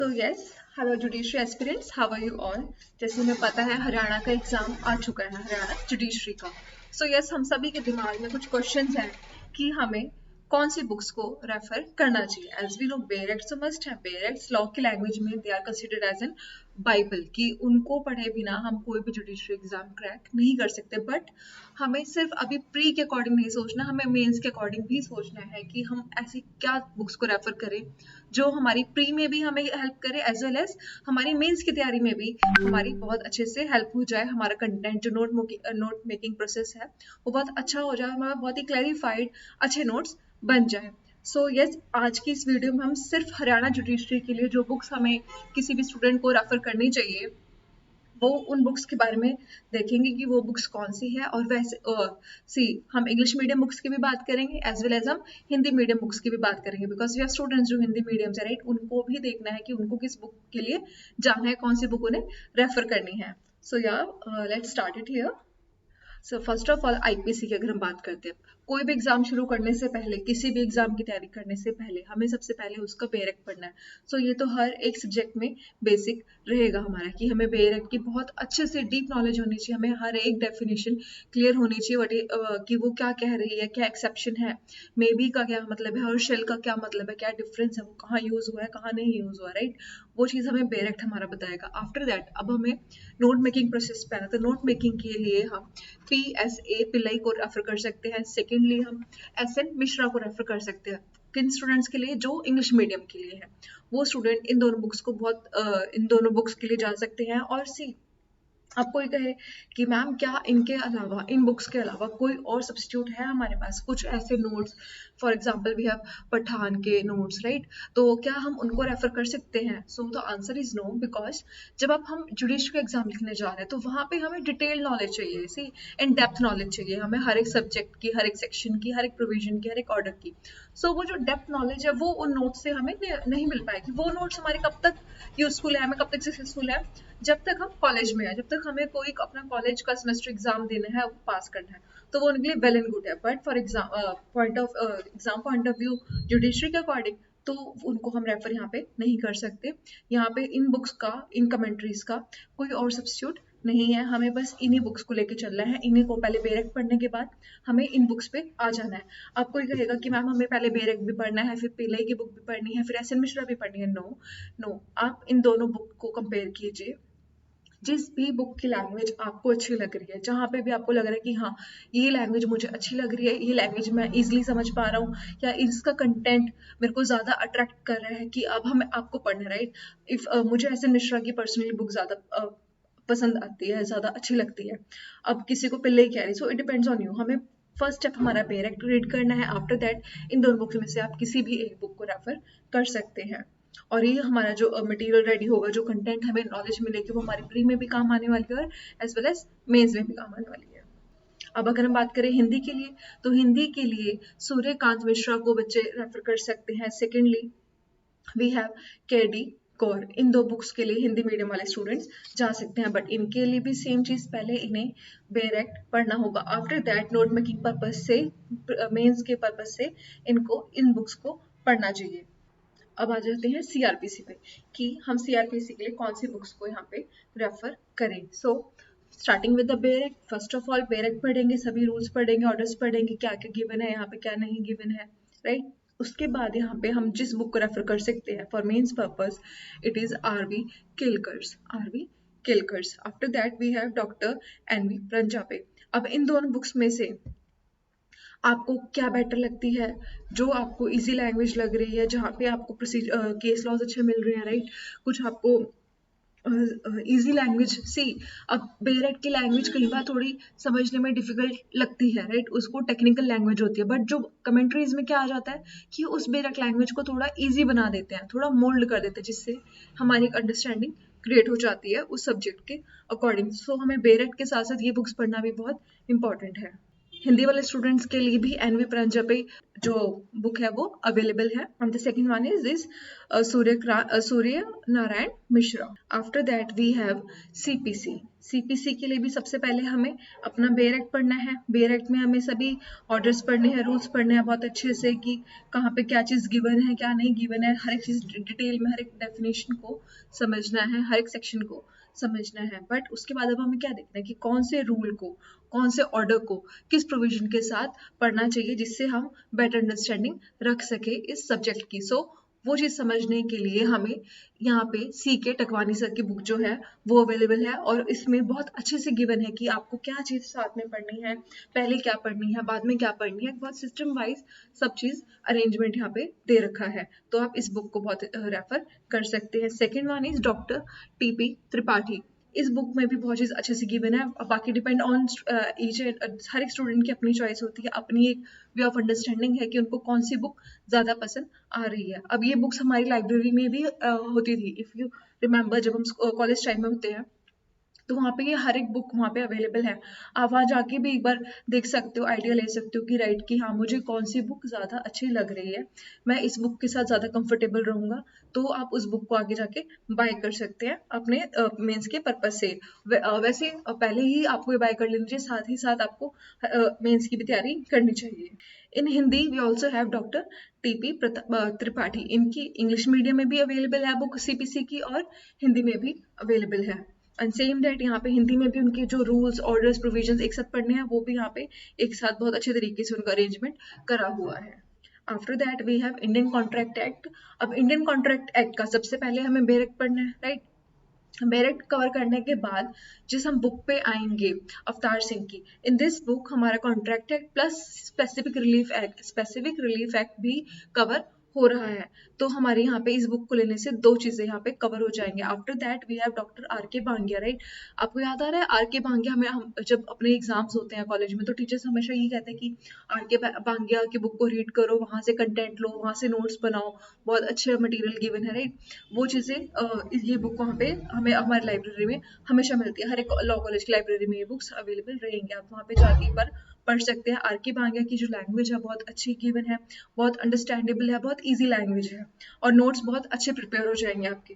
तो yes, hello judiciary aspirants, how are you all. जैसे हमें पता है हरियाणा का एग्जाम आ चुका है, हरियाणा जुडिशरी का। सो यस, हम सभी के दिमाग में कुछ क्वेश्चंस हैं कि हमें कौन सी बुक्स को रेफर करना चाहिए। As we know bare acts must है, बेयर एक्ट्स लॉ की लैंग्वेज में they are considered as an Bible, कि उनको पढ़े बिना हम कोई भी जुडिशरी एग्जाम क्रैक नहीं कर सकते। बट हमें सिर्फ अभी प्री के अकॉर्डिंग नहीं सोचना, हमें मेंस के अकॉर्डिंग भी सोचना है कि हम ऐसी क्या बुक्स को रेफर करें जो हमारी प्री में भी हमें हेल्प करे, एज वेल एज हमारी मेंस की तैयारी में भी हमारी बहुत अच्छे से हेल्प हो जाए। हमारा कंटेंट जो नोट मेकिंग प्रोसेस है वो बहुत अच्छा हो जाए, हमारा बहुत ही क्लैरिफाइड अच्छे नोट्स बन जाए। सो यस, आज की इस वीडियो में हम सिर्फ हरियाणा जुडिशरी के लिए जो बुक्स हमें किसी भी स्टूडेंट को रेफर करनी चाहिए वो उन बुक्स के बारे में देखेंगे कि वो बुक्स कौन सी है। और वैसे हम इंग्लिश मीडियम बुक्स की भी बात करेंगे, एज वेल एज हम हिंदी मीडियम बुक्स की भी बात करेंगे, बिकॉज वी आर स्टूडेंट्स जो हिंदी मीडियम से, राइट, उनको भी देखना है कि उनको किस बुक के लिए जाना है, कौन सी बुक उन्हें रेफर करनी है। सो या let's start it here. So first of all IPC की अगर हम बात करते हैं, कोई भी एग्जाम शुरू करने से पहले, किसी भी एग्जाम की तैयारी करने से पहले हमें सबसे पहले उसका पेयर एक्ट पढ़ना है। सो ये तो हर एक सब्जेक्ट में बेसिक रहेगा हमारा कि हमें पेयर एक्ट की बहुत अच्छे से डीप नॉलेज होनी चाहिए, हमें हर एक डेफिनेशन क्लियर होनी चाहिए कि वो क्या कह रही है, क्या एक्सेप्शन है, मे बी का क्या मतलब है और शेल का क्या मतलब है, क्या डिफरेंस है, वो कहाँ यूज हुआ है, कहाँ नहीं यूज हुआ, राइट। वो चीज़ हमें पेयर एक्ट हमारा बताएगा। आफ्टर दैट अब हमें नोट मेकिंग प्रोसेस पे आना, तो नोट मेकिंग के लिए हम PSA पिल्लई को रेफर कर सकते हैं। सेकेंडली हम SN मिश्रा को रेफर कर सकते हैं। किन स्टूडेंट्स के लिए? जो इंग्लिश मीडियम के लिए है, वो स्टूडेंट इन दोनों बुक्स को इन दोनों बुक्स के लिए जा सकते हैं। और अब कोई कहे कि मैम क्या इनके अलावा, इन बुक्स के अलावा कोई और सब्स्टिट्यूट है हमारे पास, कुछ ऐसे notes, for example we have Pathan के नोट्स, राइट, तो क्या हम उनको रेफर कर सकते हैं? So the answer is no, because जब अब हम जुडिशरी का एग्जाम लिखने जा रहे हैं तो वहाँ पे हमें डिटेल नॉलेज चाहिए, सी इन डेप्थ नॉलेज चाहिए हमें, हर एक सब्जेक्ट की, हर एक सेक्शन की, हर एक प्रोविजन की, हर एक ऑर्डर की। सो वो जो डेप्थ नॉलेज है वो उन नोट्स से हमें नहीं मिल पाएगी। वो नोट्स हमारे कब तक यूजफुल है, हमें कब तक सक्सेसफुल है? जब तक हम कॉलेज में है, जब तक हमें कोई अपना कॉलेज का सेमेस्टर एग्जाम देना है, वो पास करना है, तो वो उनके लिए वेल एंड गुड है। But for exam point of view judiciary के अकॉर्डिंग तो उनको हम रेफर यहाँ पे नहीं कर सकते। यहाँ पे इन बुक्स का, इन कमेंट्रीज का कोई और सब्स्टिट्यूट नहीं है, हमें बस इन्हीं बुक्स को लेके चलना है। इन्हीं को पहले बेरेक पढ़ने के बाद हमें इन बुक्स पे आ जाना है। अब कोई कहेगा कि मैम हमें पहले बेरेक भी पढ़ना है, फिर पिल्लई की बुक भी पढ़नी है, फिर SN मिश्रा भी पढ़नी है। नो नो, आप इन दोनों बुक को कंपेयर कीजिए। जिस भी बुक की लैंग्वेज आपको अच्छी लग रही है, जहाँ पे भी आपको लग रहा है कि हाँ ये लैंग्वेज मुझे अच्छी लग रही है, ये लैंग्वेज मैं इजीली समझ पा रहा हूँ, या इसका कंटेंट मेरे को ज़्यादा अट्रैक्ट कर रहा है कि अब हमें आपको पढ़ना है, राइट। इफ मुझे SN मिश्रा की पर्सनली बुक ज़्यादा पसंद आती है, ज़्यादा अच्छी लगती है, अब किसी को पिल्लई कह रही, so it depends on you. हमें फर्स्ट स्टेप हमारा डायरेक्ट रीड करना है, आफ्टर दैट इन दोनों बुक में से आप किसी भी एक बुक को रेफर कर सकते हैं। और ये हमारा जो मटेरियल रेडी होगा, जो कंटेंट हमें नॉलेज मिलेगी, वो हमारी प्री में भी काम आने वाली है और एज वेल एज मेंस में भी काम आने वाली है। अब अगर हम बात करें हिंदी के लिए, तो हिंदी के लिए सूर्यकांत मिश्रा को बच्चे रेफर कर सकते हैं। Secondly we have KD Kaur, इन दो बुक्स के लिए हिंदी मीडियम वाले स्टूडेंट्स जा सकते हैं। बट इनके लिए भी सेम चीज़, पहले इन्हें बेरेक्ट पढ़ना होगा, after that note making purpose से, मेंस के पर्पज से इनको इन बुक्स को पढ़ना चाहिए। अब आ जाते हैं CRPC पे कि हम CRPC के लिए कौन सी बुक्स को यहाँ पे रेफर करें। So starting with the Barack, first of all Barack पढ़ेंगे, सभी रूल्स पढ़ेंगे, ऑर्डर्स पढ़ेंगे, क्या क्या गिवन है यहाँ पे, क्या नहीं गिवन है, राइट। उसके बाद यहाँ पे हम जिस बुक को रेफर कर सकते हैं for mains purpose, it is RV Kelkar's, RV Kelkar's. After that we have doctor NV Paranjape. अब इन दोनों बुक्स में से आपको क्या बेटर लगती है, जो आपको इजी लैंग्वेज लग रही है, जहाँ पे आपको केस लॉज अच्छे मिल रहे हैं, राइट, कुछ आपको इजी लैंग्वेज। सी अब बेरेट की लैंग्वेज कई बार थोड़ी समझने में डिफिकल्ट लगती है, राइट, उसको टेक्निकल लैंग्वेज होती है, बट जो कमेंट्रीज में क्या आ जाता है कि उस बेरेट लैंग्वेज को थोड़ा इजी बना देते हैं, थोड़ा मोल्ड कर देते हैं, जिससे हमारी एक अंडरस्टैंडिंग क्रिएट हो जाती है उस सब्जेक्ट के अकॉर्डिंग। सो हमें बेरेट के साथ साथ ये बुक्स पढ़ना भी बहुत इंपॉर्टेंट है। हिंदी वाले स्टूडेंट्स के लिए भी एनवी प्रंजापे जो बुक है वो अवेलेबल है। And the second one is this Surya Narayan Mishra. After that we have CPC. CPC के लिए भी सबसे पहले हमें अपना बेयर एक्ट पढ़ना है। बेयर एक्ट में हमें सभी ऑर्डर्स पढ़ने हैं, रूल्स पढ़ने हैं बहुत अच्छे से कि कहाँ पे क्या चीज़ गिवन है, क्या नहीं गिवन है, हर एक चीज़ डिटेल में, हर एक डेफिनेशन को समझना है, हर एक सेक्शन को समझना है। बट उसके बाद अब हमें क्या देखना है कि कौन से रूल को, कौन से ऑर्डर को किस प्रोविजन के साथ पढ़ना चाहिए जिससे हम बेटर अंडरस्टैंडिंग रख सके इस सब्जेक्ट की। सो वो चीज़ समझने के लिए हमें यहाँ पे CK टकवानी सर की बुक जो है वो अवेलेबल है, और इसमें बहुत अच्छे से गिवन है कि आपको क्या चीज़ साथ में पढ़नी है, पहले क्या पढ़नी है, बाद में क्या पढ़नी है। बहुत सिस्टम वाइज सब चीज़ अरेंजमेंट यहाँ पे दे रखा है, तो आप इस बुक को बहुत रेफर कर सकते हैं। Second one is doctor TP Tripathi. इस बुक में भी बहुत चीज़ अच्छे से गिवन है। बाकी डिपेंड ऑन ईच, हर एक स्टूडेंट की अपनी चॉइस होती है, अपनी एक वे ऑफ अंडरस्टैंडिंग है कि उनको कौन सी बुक ज़्यादा पसंद आ रही है। अब ये बुक्स हमारी लाइब्रेरी में भी होती थी, इफ़ यू रिमेंबर, जब हम कॉलेज टाइम में होते हैं तो वहाँ पे ये हर एक बुक वहाँ पे अवेलेबल है। आप वहाँ जाके भी एक बार देख सकते हो, आइडिया ले सकते हो कि राइट कि हाँ मुझे कौन सी बुक ज़्यादा अच्छी लग रही है, मैं इस बुक के साथ ज़्यादा कंफर्टेबल रहूँगा, तो आप उस बुक को आगे जाके बाय कर सकते हैं अपने मेंस के पर्पज से। वैसे पहले ही आपको ये बाय कर लेना चाहिए, साथ ही साथ आपको मेंस की भी तैयारी करनी चाहिए। In Hindi we also have doctor TP Tripathi. इनकी इंग्लिश मीडियम में भी अवेलेबल है बुक CPC की, और हिंदी में भी अवेलेबल है। एंड सेम दैट यहाँ पे हिंदी में भी उनके जो रूल्स, ऑर्डर्स, प्रोविजंस एक साथ पढ़ने हैं, वो भी यहाँ पे एक साथ बहुत अच्छे तरीके से उनका अरेंजमेंट करा हुआ है। After that we have Indian contract act. अब इंडियन कॉन्ट्रैक्ट एक्ट का सबसे पहले हमें बेयर एक्ट पढ़ना है, राइट। बेयर एक्ट कवर करने के बाद जिस हम बुक पे आएंगे अवतार सिंह की, इन दिस बुक हमारा contract act plus specific relief act भी कवर हो रहा है। तो हमारे यहाँ पे इस बुक को लेने से दो चीजें यहाँ पे कवर हो जाएंगे। After that we have doctor RK भांगिया, राइट। आपको याद आ रहा है RK भांगिया, हम जब अपने एग्जाम्स होते हैं कॉलेज में तो टीचर्स हमेशा यही कहते हैं कि RK भांगिया की बुक को रीड करो, वहां से कंटेंट लो, वहां से नोट्स बनाओ, बहुत अच्छे मटेरियल गिवन है, राइट। वो चीजें ये बुक वहाँ पे हमें हमारी लाइब्रेरी में हमेशा मिलती है, हर एक लॉ कॉलेज की लाइब्रेरी में ये बुक्स अवेलेबल रहेंगे। आप वहाँ पे जाके एक बार पढ़ सकते हैं। RK भांगिया की जो लैंग्वेज है बहुत अच्छी गिवन है, बहुत अंडरस्टैंडेबल है, बहुत इजी लैंग्वेज है, और नोट्स बहुत अच्छे प्रिपेयर हो जाएंगे आपके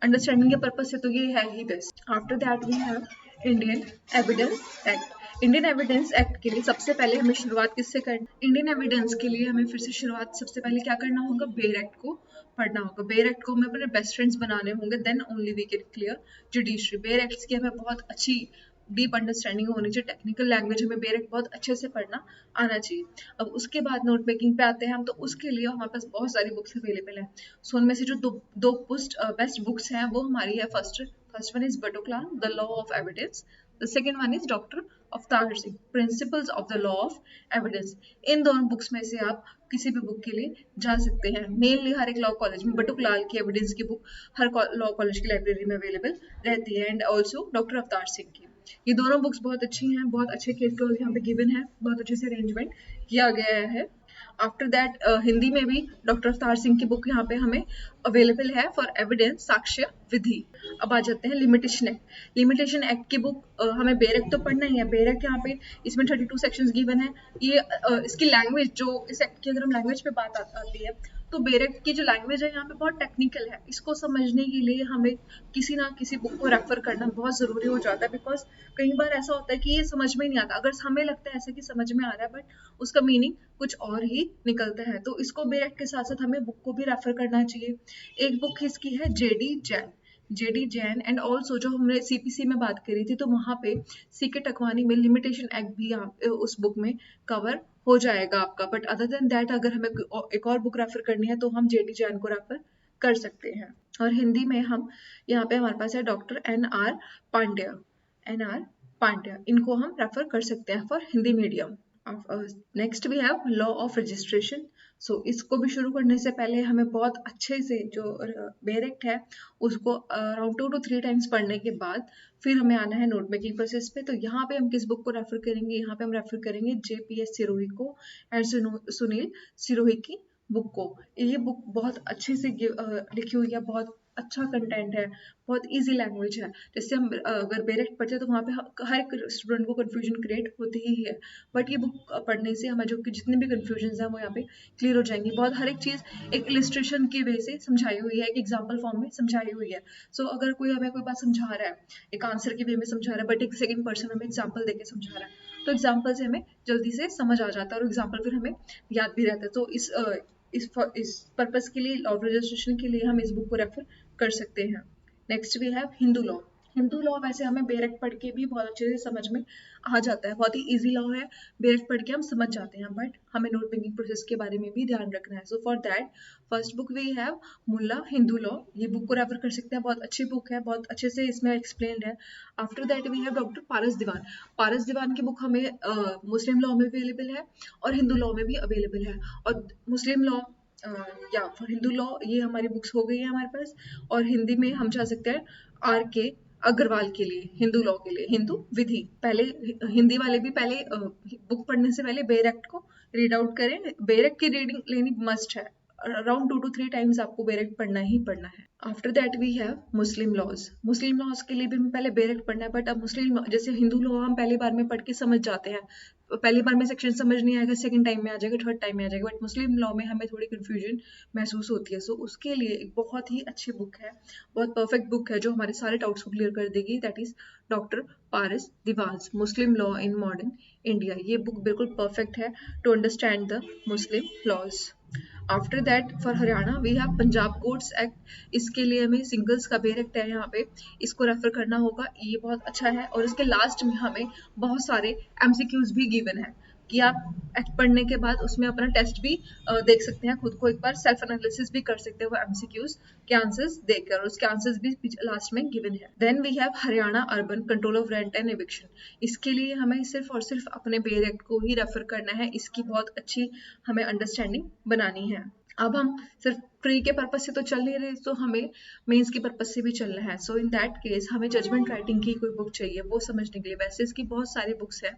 अंडरस्टैंडिंग के पर्पज से, तो ये है ही best. After that we have Indian Evidence Act. Indian Evidence Act के लिए सबसे पहले हमें शुरुआत किससे करनी? इंडियन एविडेंस के लिए हमें फिर से शुरुआत सबसे पहले क्या करना होगा? बेयर एक्ट को पढ़ना होगा। बेयर एक्ट को हमें अपने बेस्ट फ्रेंड्स बनाने होंगे, then only we can clear judiciary. Bare acts की हमें बहुत अच्छी डीप अंडरस्टैंडिंग होनी चाहिए, टेक्निकल लैंग्वेज हमें बेयर एक्ट बहुत अच्छे से पढ़ना आना चाहिए। अब उसके बाद नोट मेकिंग पे आते हैं हम, तो उसके लिए हमारे पास बहुत सारी बुक्स अवेलेबल है। सो उनमें से जो दो बेस्ट बुक्स हैं वो हमारी है, first one is Batuklal, the law of evidence. The second one is doctor Avtar Singh, principles of the law of evidence. इन दोनों बुक्स में से आप किसी भी बुक के लिए जा सकते हैं। मेनली हर एक लॉ कॉलेज में बटुकलाल की एविडेंस की बुक हर लॉ कॉलेज की लाइब्रेरी में अवेलेबल रहती है, and also doctor Avtar Singh की। ये दोनों बुक्स बहुत अच्छी हैं, बहुत अच्छे केस क्लोज यहाँ पे गिवन है, बहुत अच्छे से अरेंजमेंट किया गया है। आफ्टर दैट हिंदी में भी डॉक्टर अवतार सिंह की बुक यहाँ पे हमें अवेलेबल है फॉर एविडेंस, साक्ष्य विधि। अब आ जाते हैं लिमिटेशन एक्ट। लिमिटेशन एक्ट की बुक हमें बेयर एक्ट तो पढ़ना ही है। बेयर एक्ट यहाँ पे इसमें 32 सेक्शंस गिवन है। ये इसकी लैंग्वेज, जो इस एक्ट की अगर हम लैंग्वेज पे बात आती है, तो बेयर एक्ट की जो लैंग्वेज है यहाँ पे बहुत टेक्निकल है। इसको समझने के लिए हमें किसी ना किसी बुक को रेफर करना बहुत ज़रूरी हो जाता है, बिकॉज कई बार ऐसा होता है कि ये समझ में नहीं आता। अगर हमें लगता है ऐसा कि समझ में आ रहा है, बट उसका मीनिंग कुछ और ही निकलता है, तो इसको बेयर एक्ट के साथ साथ हमें बुक को भी रेफर करना चाहिए। एक बुक इसकी है जेडी जैन, एंड ऑल्सो जो हमने CPC में बात करी थी, तो वहाँ पे CK टकवानी में लिमिटेशन एक्ट भी उस बुक में कवर हो जाएगा आपका। बट अदर देन दैट अगर हमें एक और बुक रेफर करनी है तो हम JD जैन को रेफर कर सकते हैं। और हिंदी में हम यहाँ पे हमारे पास है डॉक्टर NR पांड्या, इनको हम रेफर कर सकते हैं for Hindi medium. Next we have law of registration. So इसको भी शुरू करने से पहले हमें बहुत अच्छे से जो बेयर एक्ट है उसको अराउंड 2 to 3 टाइम्स पढ़ने के बाद फिर हमें आना है नोट मेकिंग प्रोसेस पे। तो यहाँ पे हम किस बुक को रेफर करेंगे? यहाँ पे हम रेफर करेंगे JPS सिरोही को एंड सुनील सिरोही की बुक को। ये बुक बहुत अच्छे से लिखी हुई है, बहुत अच्छा कंटेंट है, बहुत इजी लैंग्वेज है। जैसे हम अगर बेरेक्ट पढ़ते हैं तो वहाँ पे हर एक स्टूडेंट को कन्फ्यूजन क्रिएट होती ही है, बट ये बुक पढ़ने से हमें जो कि जितने भी कन्फ्यूजन हैं वो यहाँ पे क्लियर हो जाएंगी। बहुत हर एक चीज़ एक इलिस्ट्रेशन की वे से समझाई हुई है, एक एग्जाम्पल फॉर्म में समझाई हुई है। सो अगर कोई हमें कोई बात समझा रहा है, एक आंसर की वे में समझा रहा है, बट एक सेकंड पर्सन हमें एग्जाम्पल देके समझा रहा है, तो एग्जाम्पल से हमें जल्दी से समझ आ जाता है और एग्जाम्पल फिर हमें याद भी रहता है। तो इस पर्पस के लिए, लॉ रजिस्ट्रेशन के लिए हम इस बुक को रेफर कर सकते हैं। Next we have Hindu law. Hindu law वैसे हमें बेरेक्ट पढ़ के भी बहुत अच्छे से समझ में आ जाता है, बहुत ही इजी लॉ है, बेरेक्ट पढ़ के हम समझ जाते हैं, बट हमें नोट मेकिंग प्रोसेस के बारे में भी ध्यान रखना है। So for that first book we have Mulla Hindu law. ये बुक को रेफर कर सकते हैं, बहुत अच्छी बुक है, बहुत अच्छे से इसमें एक्सप्लेन्ड है। After that we have doctor Paras Dewan. Paras Dewan की बुक हमें मुस्लिम लॉ में अवेलेबल है और हिंदू लॉ में भी अवेलेबल है। और मुस्लिम लॉ या फॉर हिंदू लॉ ये हमारी बुक्स हो गई है हमारे पास, और हिंदी में हम जा सकते हैं आर के अग्रवाल के लिए, हिंदू लॉ के लिए, हिंदू विधि। पहले हिंदी वाले भी पहले बुक पढ़ने से पहले बेर एक्ट को रीड आउट करें। बेर एक्ट की रीडिंग लेनी मस्ट है, अराउंड 2 to 3 टाइम्स आपको बेर एक्ट पढ़ना ही पढ़ना है। After that we have Muslim laws. Muslim laws के लिए भी हमें पहले बेर एक्ट पढ़ना है, बट अब मुस्लिम जैसे हिंदू लॉ हम पहली बार में पढ़ के समझ जाते हैं, पहली बार में सेक्शन समझ नहीं आएगा, सेकंड टाइम में आ जाएगा, थर्ड टाइम में आ जाएगा, बट मुस्लिम लॉ में हमें थोड़ी कंफ्यूजन महसूस होती है। सो उसके लिए एक बहुत ही अच्छी बुक है, बहुत परफेक्ट बुक है जो हमारे सारे डाउट्स को क्लियर कर देगी, that is doctor Paras Diwan, Muslim law in modern India. ये बुक बिल्कुल परफेक्ट है to understand the Muslim laws. After that for Haryana we have Punjab courts act. इसके लिए हमें सिंगल्स का बेर एक्ट है यहाँ पे, इसको रेफर करना होगा, ये बहुत अच्छा है। और इसके लास्ट में हमें बहुत सारे एमसीक्यूज भी गिवन है कि आप एक्ट पढ़ने के बाद उसमें अपना टेस्ट भी देख सकते हैं, खुद को एक बार सेल्फ एनालिसिस भी कर सकते हैं वो एमसीक्यूज के आंसर्स देखकर, और उसके आंसर्स भी लास्ट में गिवन है। Then we have Haryana urban control of rent and eviction. इसके लिए हमें सिर्फ और सिर्फ अपने बेर एक्ट को ही रेफर करना है, इसकी बहुत अच्छी हमें अंडरस्टैंडिंग बनानी है। अब हम सिर्फ प्री के पर्पज से तो चल नहीं रहे, तो हमें मेंस के पर्पज से भी चलना है। सो इन दैट केस हमें जजमेंट राइटिंग की कोई बुक चाहिए वो समझने के लिए। वैसे इसकी बहुत सारी बुक्स हैं,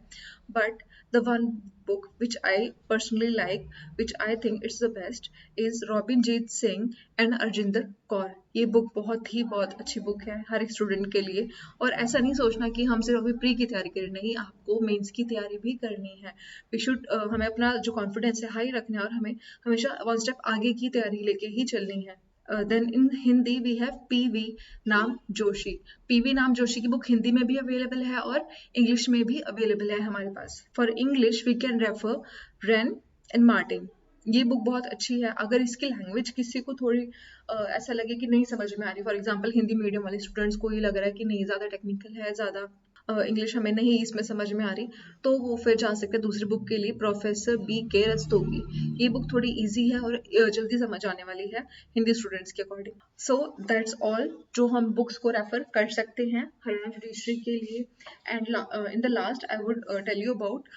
but the one book which I personally like, which I think it's the best, is Robinjit Singh and Arjinder Kaur. ये बुक बहुत अच्छी बुक है हर एक स्टूडेंट के लिए। और ऐसा नहीं सोचना कि हम सिर्फ अभी प्री की तैयारी करें, नहीं, आपको मेंस की तैयारी भी करनी है। वी शुड हमें अपना जो कॉन्फिडेंस है हाई रखना है, और हमें हमेशा वन स्टेप आगे की तैयारी लेके ही चलनी है। Then in Hindi we have PV नाम जोशी। पीवी नाम जोशी की बुक हिंदी में भी अवेलेबल है और इंग्लिश में भी अवेलेबल है हमारे पास। For English we can refer Wren and Martin. ये बुक बहुत अच्छी है। अगर इसकी लैंग्वेज किसी को थोड़ी ऐसा लगे कि नहीं समझ में आ रही, फॉर एग्जाम्पल हिंदी मीडियम वाले स्टूडेंट्स को ये लग रहा है कि नहीं ज़्यादा टेक्निकल है, ज़्यादा इंग्लिश हमें नहीं इसमें समझ में आ रही, तो वो फिर जा सकते हैं दूसरी बुक के लिए, प्रोफेसर बी के रस्तोगी। ये बुक थोड़ी इजी है और जल्दी समझ आने वाली है हिंदी स्टूडेंट्स के अकॉर्डिंग। सो दैट्स ऑल जो हम बुक्स को रेफर कर सकते हैं हरियाणा जुडिशरी के लिए। And in the last I would tell you about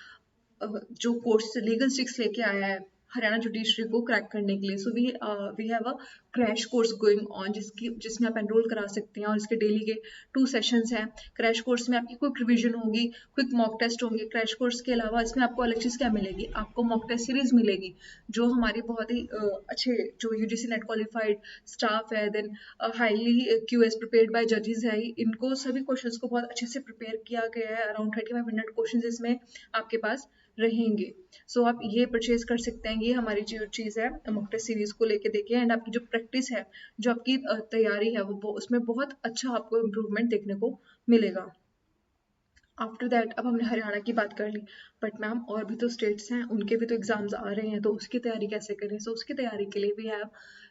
जो कोर्स लीगल स्टिक्स लेके आया है हरियाणा जुडिशरी को क्रैक करने के लिए। So we have a crash course going on, जिसमें आप एनरोल करा सकते हैं, और इसके डेली के 2 सेशंस हैं। क्रैश कोर्स में आपकी क्विक रिवीजन होगी, क्विक मॉक टेस्ट होंगे। क्रैश कोर्स के अलावा इसमें आपको अलग चीज़ क्या मिलेगी, आपको मॉक टेस्ट सीरीज मिलेगी, जो हमारी बहुत ही अच्छे जो यूजीसी नेट क्वालिफाइड स्टाफ है, then highly QS prepared by जजेस है, इनको सभी क्वेश्चंस को बहुत अच्छे से प्रिपेयर किया गया है। अराउंड 3500 क्वेश्चन इसमें आपके पास रहेंगे। सो आप ये परचेज कर सकते हैं। ये हमारी जो चीज़ है मॉक टेस्ट सीरीज को लेके देखिए, एंड आपकी जो प्रैक्टिस है, जो आपकी तैयारी है, वो उसमें बहुत अच्छा आपको इम्प्रूवमेंट देखने को मिलेगा। आफ्टर दैट अब हमने हरियाणा की बात कर ली, बट मैम और भी तो स्टेट्स हैं, उनके भी तो एग्जाम्स आ रहे हैं, तो उसकी तैयारी कैसे करें। सो उसकी तैयारी के लिए वी हैव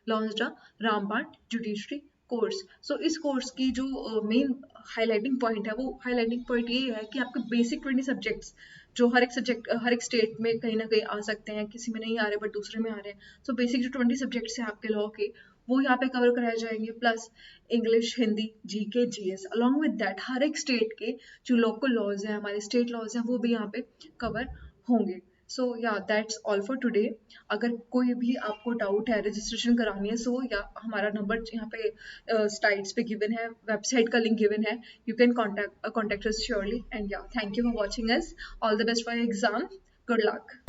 लॉन्च्ड अ रामबाण जुडिशरी कोर्स। सो इस कोर्स की जो मेन हाईलाइटिंग पॉइंट है, वो हाईलाइटिंग पॉइंट ये है कि आपके बेसिक 20 सब्जेक्ट्स जो हर एक सब्जेक्ट हर एक स्टेट में कहीं ना कहीं आ सकते हैं, किसी में नहीं आ रहे बट दूसरे में आ रहे हैं। सो बेसिक जो 20 सब्जेक्ट्स हैं आपके लॉ के, वो यहाँ पे कवर कराए जाएंगे, plus English, Hindi, GK, GS. Along with that हर एक स्टेट के जो लोकल लॉज हैं, हमारे स्टेट लॉज हैं, वो भी यहाँ पे कवर होंगे। सो या दैट्स ऑल फॉर टुडे। अगर कोई भी आपको डाउट है, रजिस्ट्रेशन करानी है, सो या हमारा नंबर यहाँ पे स्लाइड्स पे गिवन है, वेबसाइट का लिंक गिवन है, you can contact us surely. And या thank you for watching us. All the best for exam, good luck.